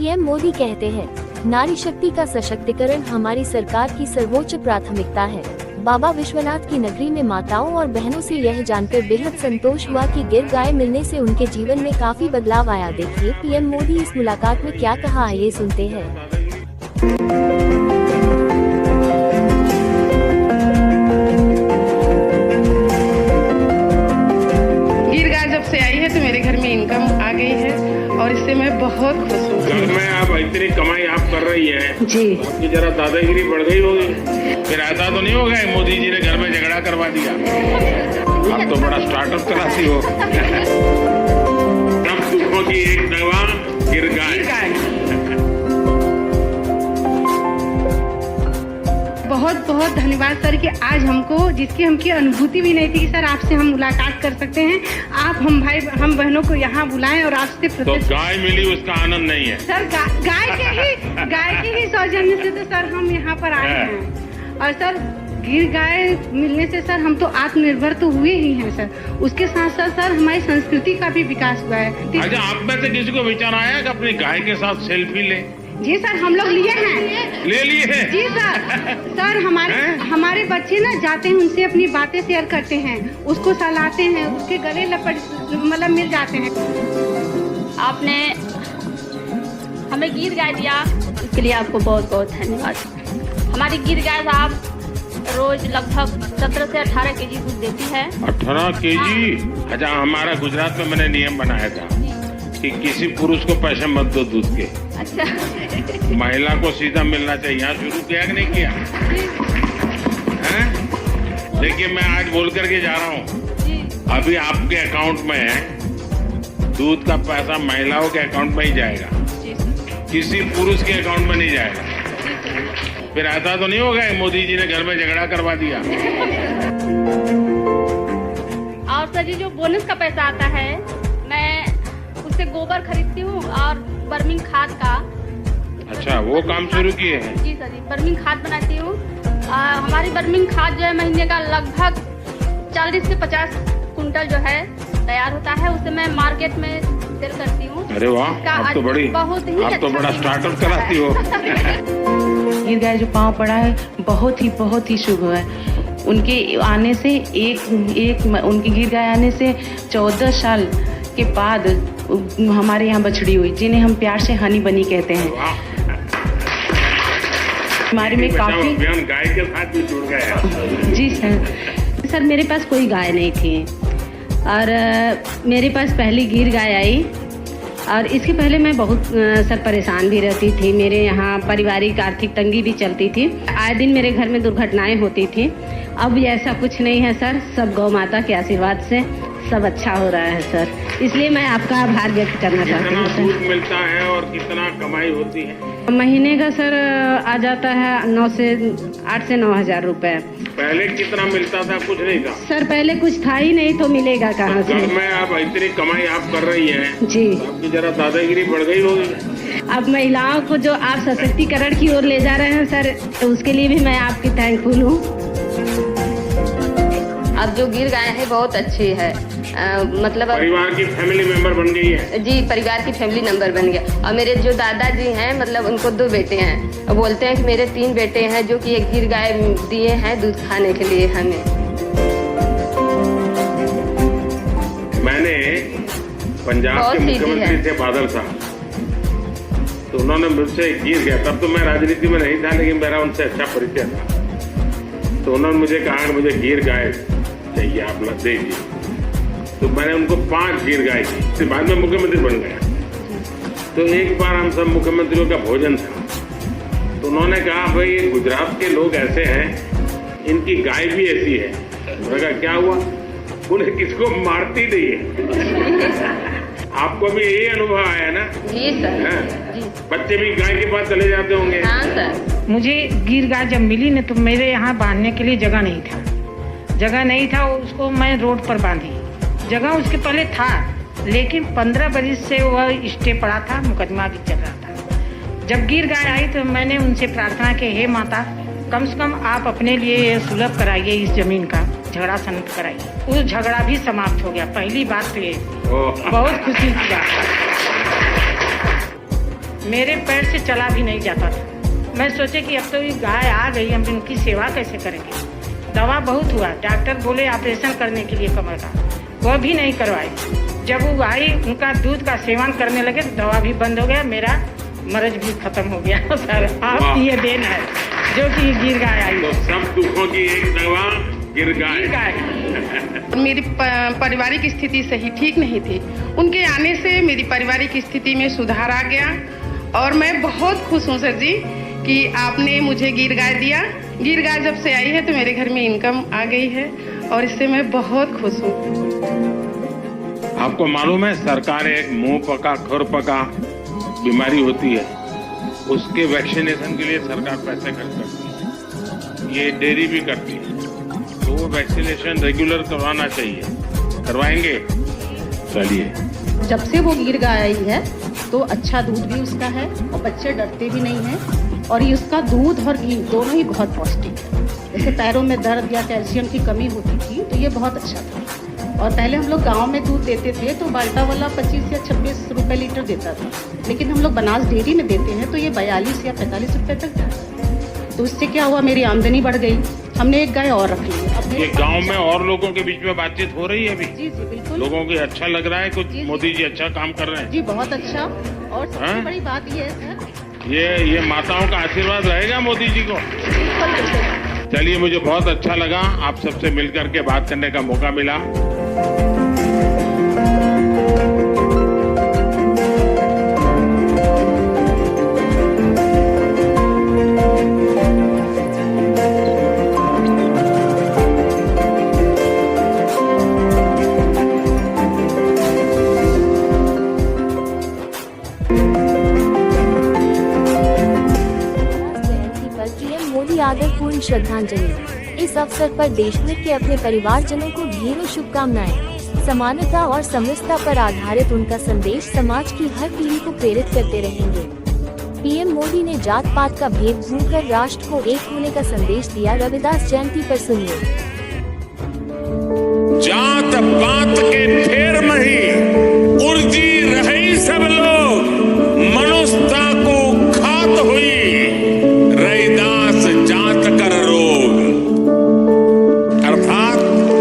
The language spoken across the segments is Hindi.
पीएम मोदी कहते हैं, नारी शक्ति का सशक्तिकरण हमारी सरकार की सर्वोच्च प्राथमिकता है। बाबा विश्वनाथ की नगरी में माताओं और बहनों से यह जानकर बेहद संतोष हुआ कि गिर गाय मिलने से उनके जीवन में काफी बदलाव आया। देखिए पीएम मोदी इस मुलाकात में क्या कहा, आइए सुनते हैं। गिर गाय जब से आई है तो मेरे घर में इनकम आ गई है और इससे मैं बहुत खुश हूँ। घर में आप इतनी कमाई आप कर रही है जी, आपकी जरा दादागिरी बढ़ गई होगी। फिर ऐसा तो नहीं होगा मोदी जी ने घर में झगड़ा करवा दिया। आप तो बड़ा स्टार्टअप चलाती हो। सब दुखों की एक दवा गिर गाय। बहुत बहुत धन्यवाद सर कि आज हमको, जिसकी हमकी अनुभूति भी नहीं थी कि सर आपसे हम मुलाकात कर सकते हैं, आप हम बहनों को यहाँ बुलाएं और आपसे तो गाय मिली उसका आनंद नहीं है सर। गाय के ही सौजन्य से तो सर हम यहाँ पर आए हैं। और सर गिर गाय मिलने से सर हम तो आत्मनिर्भर तो हुए ही हैं सर। उसके साथ साथ सर हमारी संस्कृति का भी विकास हुआ है। अच्छा, आप में से किसी को विचार आया कि अपनी गाय के साथ सेल्फी ले? जी सर, हम लोग लिए हैं। ले लिए हैं? जी सर हमारे बच्चे ना जाते हैं, उनसे अपनी बातें शेयर करते हैं, उसको सहलाते हैं, उसके गले मतलब मिल जाते हैं। आपने हमें गिर गाय दिया, इसके लिए आपको बहुत बहुत धन्यवाद। हमारी गिर गाय साहब रोज लगभग 17 से 18 केजी दूध देती है। 18 केजी? अच्छा, हमारा गुजरात में मैंने नियम बनाया था कि किसी पुरुष को पैसे मत दो दूध के। अच्छा। महिला को सीधा मिलना चाहिए। यहाँ शुरू किया कि नहीं किया? देखिए मैं आज बोल करके जा रहा हूँ, अभी आपके अकाउंट में दूध का पैसा महिलाओं के अकाउंट में ही जाएगा, किसी पुरुष के अकाउंट में नहीं जाएगा। फिर ऐसा तो नहीं होगा मोदी जी ने घर में झगड़ा करवा दिया। और सर जी जो बोनस का पैसा आता है, मैं उससे गोबर खरीदती हूँ और बर्मिंग खाद का। अच्छा, वो काम शुरू किए हैं? जी सर जी, बर्मिंग खाद बनाती हूँ। हमारी बर्मिंग खाद जो है महीने का लगभग 40 से 50 कुंटल जो है तैयार होता है, उसे मैं मार्केट में सेल करती हूँ। अरे वाह, आप तो बड़ा स्टार्टअप चलाती हो। गिर गाय जो पाँव पड़ा है बहुत ही शुभ है। उनके आने से उनकी गिर गाय आने से 14 साल के बाद हमारे यहाँ बछड़ी हुई, जिन्हें हम प्यार से हनी बनी कहते हैं। हमारे में काफी गाय के साथ भी जुड़ गए। जी सर मेरे पास कोई गाय नहीं थी और मेरे पास पहली गिर गाय आई और इसके पहले मैं बहुत सर परेशान भी रहती थी। मेरे यहाँ पारिवारिक आर्थिक तंगी भी चलती थी, आए दिन मेरे घर में दुर्घटनाएं होती थी। अब ऐसा कुछ नहीं है सर, सब गौ माता के आशीर्वाद से सब अच्छा हो रहा है सर, इसलिए मैं आपका आभार व्यक्त करना चाहती हूँ। कितना दूध मिलता है और कितना कमाई होती है? महीने का सर आ जाता है 8 से 9 हजार रुपए। पहले कितना मिलता था? कुछ नहीं था सर, पहले कुछ था ही नहीं तो मिलेगा कहाँ से? घर में आप इतनी कमाई आप कर रही हैं जी, आपकी जरा दादागिरी बढ़ गई होगी। अब महिलाओं को जो आप सशक्तिकरण की ओर ले जा रहे हैं सर, तो उसके लिए भी मैं आपकी थैंकफुल हूँ। अब जो गिर गाय है बहुत अच्छी है, मतलब परिवार की फैमिली मेंबर बन गई है। जी, परिवार की फैमिली नंबर बन गया। और मेरे जो दादाजी हैं, मतलब उनको 2 बेटे हैं, और बोलते हैं कि मेरे 3 बेटे हैं जो कि एक गिर गाय दिए हैं दूध खाने के लिए हमें। मैंने पंजाब के मुख्यमंत्री थे बादल साहब, तो उन्होंने मुझसे गिर गया, तब तो मैं राजनीति में नहीं था लेकिन मेरा उनसे अच्छा परिचय था। तो उन्होंने मुझे कहा मुझे गिर गाय चाहिए, आप लग दीजिए। तो मैंने उनको 5 गिर गाय दी, फिर बाद में मुख्यमंत्री बन गया। तो एक बार हम सब मुख्यमंत्रियों का भोजन था, तो उन्होंने कहा भाई गुजरात के लोग ऐसे हैं, इनकी गाय भी ऐसी है। मैंने कहा क्या हुआ? उन्हें किसको मारती नहीं है। आपको भी यही अनुभव आया ना? जी सर। जी। बच्चे भी गाय के पास चले जाते होंगे। हाँ सर। मुझे गिर गाय जब मिली न तो मेरे यहाँ बांधने के लिए जगह नहीं था, उसको मैं रोड पर बांधी। जगह उसके पहले था, लेकिन 15 बरस से वह स्टे पड़ा था, मुकदमा भी चल रहा था। जब गिर गाय आई तो मैंने उनसे प्रार्थना की, हे माता, कम से कम आप अपने लिए सुलभ कराइए, इस जमीन का झगड़ा शांत कराइए। उस झगड़ा भी समाप्त हो गया। पहली बात तो ये बहुत खुशी की बात। मेरे पैर से चला भी नहीं जाता था। मैं सोचे कि अब तो ये गाय आ गई, हम इनकी सेवा कैसे करेंगे। दवा बहुत हुआ, डॉक्टर बोले ऑपरेशन करने के लिए कमर का, वह भी नहीं करवाई। जब वो आई, उनका दूध का सेवन करने लगे तो दवा भी बंद हो गया, मेरा मर्ज भी खत्म हो गया। सर आप ये देन है जो कि गिर गाय आई। तो सब दुखों की एक दवा गिर गाय। मेरी पारिवारिक स्थिति सही ठीक नहीं थी। उनके आने से मेरी पारिवारिक स्थिति में सुधार आ गया और मैं बहुत खुश हूँ सर जी कि आपने मुझे गिर गाय दिया। गिर गाय जब से आई है तो मेरे घर में इनकम आ गई है और इससे मैं बहुत खुश हूँ। आपको मालूम है, सरकार एक मुंह पका खुर पका बीमारी होती है, उसके वैक्सीनेशन के लिए सरकार पैसे खर्च करती है। ये डेयरी भी करती है, तो वो वैक्सीनेशन रेगुलर करवाना चाहिए। करवाएंगे? चलिए। जब से वो गिर गाय आई है तो अच्छा दूध भी उसका है और बच्चे डरते भी नहीं हैं और ये उसका दूध और घी दोनों ही बहुत पौष्टिक है। जैसे पैरों में दर्द या कैल्शियम की कमी होती थी तो ये बहुत अच्छा था। और पहले हम लोग गांव में दूध देते थे तो बाल्टा वाला 25 या 26 रुपए लीटर देता था, लेकिन हम लोग बनास डेयरी में देते हैं तो ये 42 या 45 रुपए तक जाता है। तो इससे क्या हुआ, मेरी आमदनी बढ़ गई। हमने एक गाय और रख ली है। ये गांव में और लोगों के बीच में बातचीत हो रही है अभी? जी जी बिल्कुल। लोगों को अच्छा लग रहा है कुछ? जी, मोदी जी अच्छा काम कर रहे हैं जी, बहुत अच्छा। और सबसे बड़ी बात ये है सर, ये माताओं का आशीर्वाद रहेगा मोदी जी को। चलिए, मुझे बहुत अच्छा लगा आप सबसे मिलकर के बात करने का मौका मिला। आदरपूर्ण श्रद्धांजलि। इस अवसर पर देशभर के अपने परिवारजनों को ढेरों शुभकामनाएं। समानता और समरसता पर आधारित उनका संदेश समाज की हर पीढ़ी को प्रेरित करते रहेंगे। पीएम मोदी ने जात पात का भेद भूलकर राष्ट्र को एक होने का संदेश दिया। रविदास जयंती पर सुनिए। जात पात के फेर में ही उर्जी रही सब लोग, मनुष्यता को खात हुई रविदास जात कर रोग। अर्थात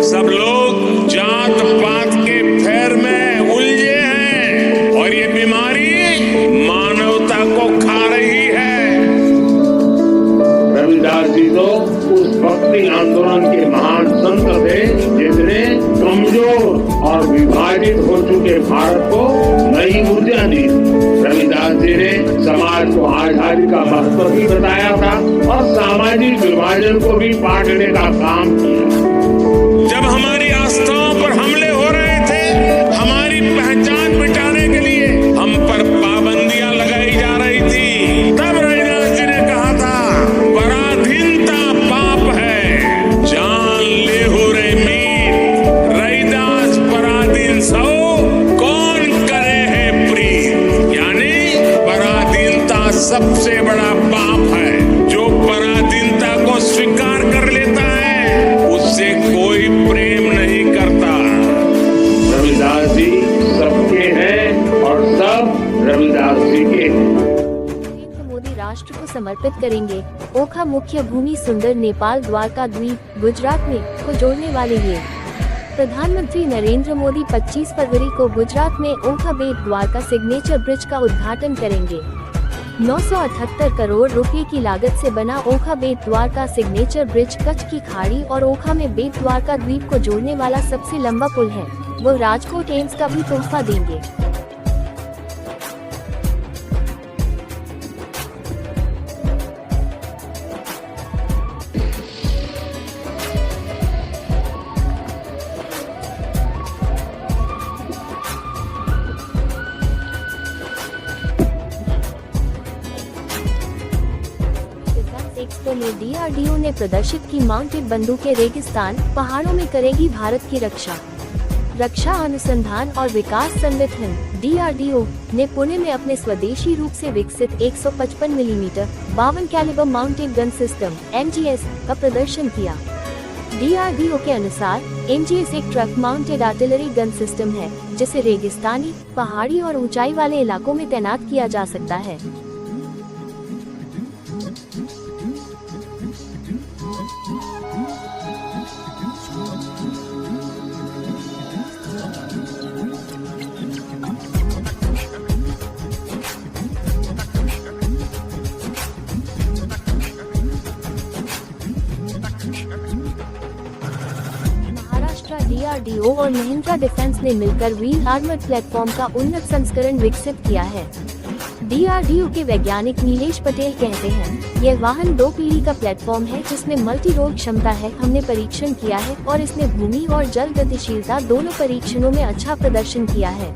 सब लोग जात पात के फेर में उलझे हैं और ये बीमारी मानवता को खा रही है। रविदास जी तो उस भक्ति आंदोलन के महान संत थे जिसने कमजोर और विभाजित हो चुके भारत को नई ऊर्जा दी। रविदास जी ने समाज को आजादी का महत्व भी बताया था और सामाजिक विभाजन को भी पाटने का काम किया। जब हमारी आस्थाओं पर हमले हो रहे थे, हमारी पहचान मिटाने के लिए हम पर पाबंदियां लगाई जा रही थी, तब रविदास जी ने कहा था, पराधीनता पाप है, जान ले हो रे मीत, रविदास पराधीन सो कौन करे है प्रीत। यानी पराधीनता सबसे बड़ा पाप है। जो पराधीनता को स्वीकार कर लेता है उससे कोई प्रेम नहीं करता। रविदास जी सबके हैं और सब रविदास जी के हैं। नरेंद्र मोदी राष्ट्र को समर्पित करेंगे। ओखा मुख्य भूमि सुंदर नेपाल द्वारका द्वीप गुजरात में को जोड़ने वाले ये प्रधानमंत्री नरेंद्र मोदी 25 फरवरी को गुजरात में ओखा बेट द्वारका सिग्नेचर ब्रिज का उद्घाटन करेंगे। 978 करोड़ रुपए की लागत से बना ओखा बेट द्वारका सिग्नेचर ब्रिज कच्छ की खाड़ी और ओखा में बेट द्वारका द्वीप को जोड़ने वाला सबसे लंबा पुल है। वो राजकोट एम्स का भी तोहफा देंगे। एक्सपो में DRDO ने प्रदर्शित की माउंटेड बंदूकें। रेगिस्तान पहाड़ों में करेगी भारत की रक्षा। रक्षा अनुसंधान और विकास संगठन DRDO ने पुणे में अपने स्वदेशी रूप से विकसित 155 millimetre 52 calibre mounted gun system MGS का प्रदर्शन किया। DRDO के अनुसार MGS एक truck mounted artillery gun system है जिसे रेगिस्तानी, पहाड़ी और ऊंचाई वाले इलाकों में तैनात किया जा सकता है। DRDO और महिंद्रा डिफेंस ने मिलकर व्हील आर्मर्ड प्लेटफॉर्म का उन्नत संस्करण विकसित किया है। DRDO के वैज्ञानिक नीलेश पटेल कहते हैं, यह वाहन 2 पीढ़ी का प्लेटफॉर्म है जिसमें मल्टी रोल क्षमता है। हमने परीक्षण किया है और इसने भूमि और जल गतिशीलता दोनों परीक्षणों में अच्छा प्रदर्शन किया है।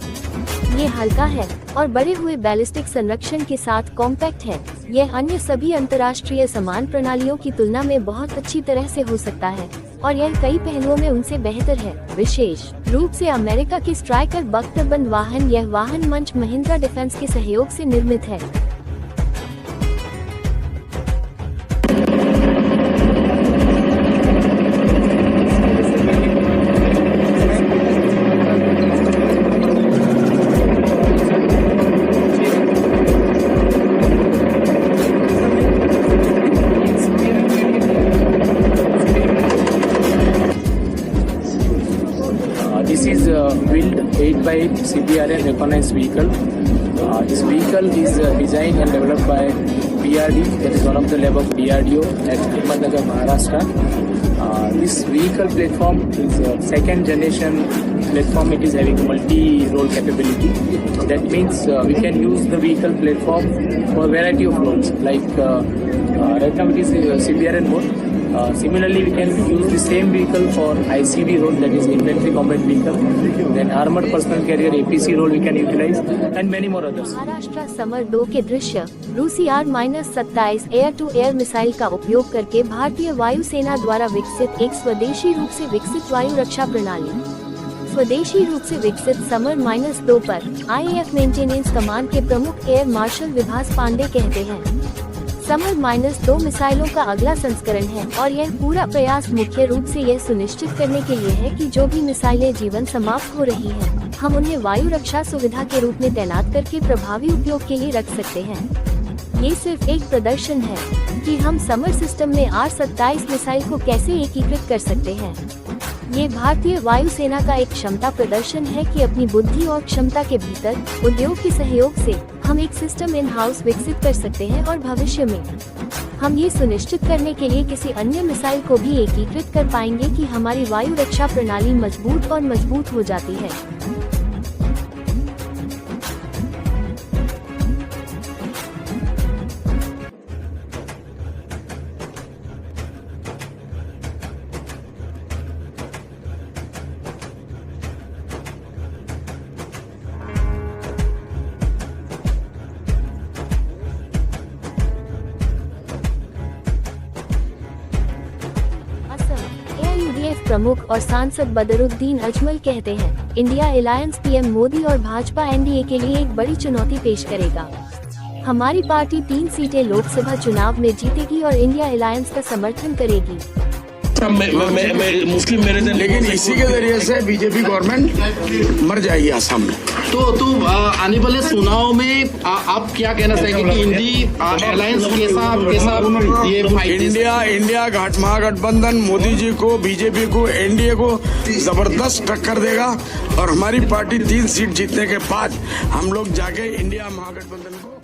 ये हल्का है और बढ़े हुए बैलिस्टिक संरक्षण के साथ कॉम्पैक्ट है। यह अन्य सभी अंतर्राष्ट्रीय समान प्रणालियों की तुलना में बहुत अच्छी तरह से हो सकता है और यह कई पहलुओं में उनसे बेहतर है। विशेष रूप से अमेरिका के स्ट्राइकर बख्तरबंद वाहन, यह वाहन मंच महिंद्रा डिफेंस के सहयोग से निर्मित है। This is wheeled 8x8 CBRN recognized vehicle. This vehicle is designed and developed by PRD, that is one of the lab of DRDO at Ahmednagar, Maharashtra. This vehicle platform is a second generation platform. It is having multi-role capability. That means we can use the vehicle platform for a variety of roles. Like right now it is CBRN mode. Similarly, we can use the same vehicle for ICV role, that is infantry combat vehicle. Then armored personal carrier APC role we can utilize, and many more others. Maharashtra summer 2 के दृश्य रूसी R-27 air to air missile का उपयोग करके भारतीय वायुसेना द्वारा विकसित एक स्वदेशी रूप से विकसित वायु रक्षा प्रणाली। स्वदेशी रूप से विकसित समर-2 पर IAF मेंटेनेंस कमांड के प्रमुख एयर मार्शल विभास पांडे कहते हैं, समर-2 मिसाइलों का अगला संस्करण है और यह पूरा प्रयास मुख्य रूप से यह सुनिश्चित करने के लिए है कि जो भी मिसाइलें जीवन समाप्त हो रही हैं, हम उन्हें वायु रक्षा सुविधा के रूप में तैनात करके प्रभावी उपयोग के लिए रख सकते हैं। ये सिर्फ एक प्रदर्शन है कि हम समर सिस्टम में R-27 मिसाइल को कैसे एकीकृत कर सकते हैं। ये भारतीय वायुसेना का एक क्षमता प्रदर्शन है कि अपनी बुद्धि और क्षमता के भीतर उद्योग के सहयोग से हम एक सिस्टम इन हाउस विकसित कर सकते हैं और भविष्य में हम ये सुनिश्चित करने के लिए किसी अन्य मिसाइल को भी एकीकृत कर पाएंगे कि हमारी वायु रक्षा प्रणाली मजबूत और मजबूत हो जाती है। प्रमुख और सांसद बदरुद्दीन अजमल कहते हैं, इंडिया अलायंस पीएम मोदी और भाजपा एनडीए के लिए एक बड़ी चुनौती पेश करेगा। हमारी पार्टी 3 सीटें लोकसभा चुनाव में जीतेगी और इंडिया अलायंस का समर्थन करेगी। मुस्लिम मेरे, लेकिन इसी के जरिए से बीजेपी गवर्नमेंट मर जाएगी असम में। तो आने वाले चुनाव में आप क्या कहना चाहेंगे कि इंडिया अलायंस कैसा ये इंडिया महागठबंधन मोदी जी को, बीजेपी को, एनडीए को जबरदस्त टक्कर देगा और हमारी पार्टी 3 सीट जीतने के बाद हम लोग जाके इंडिया महागठबंधन को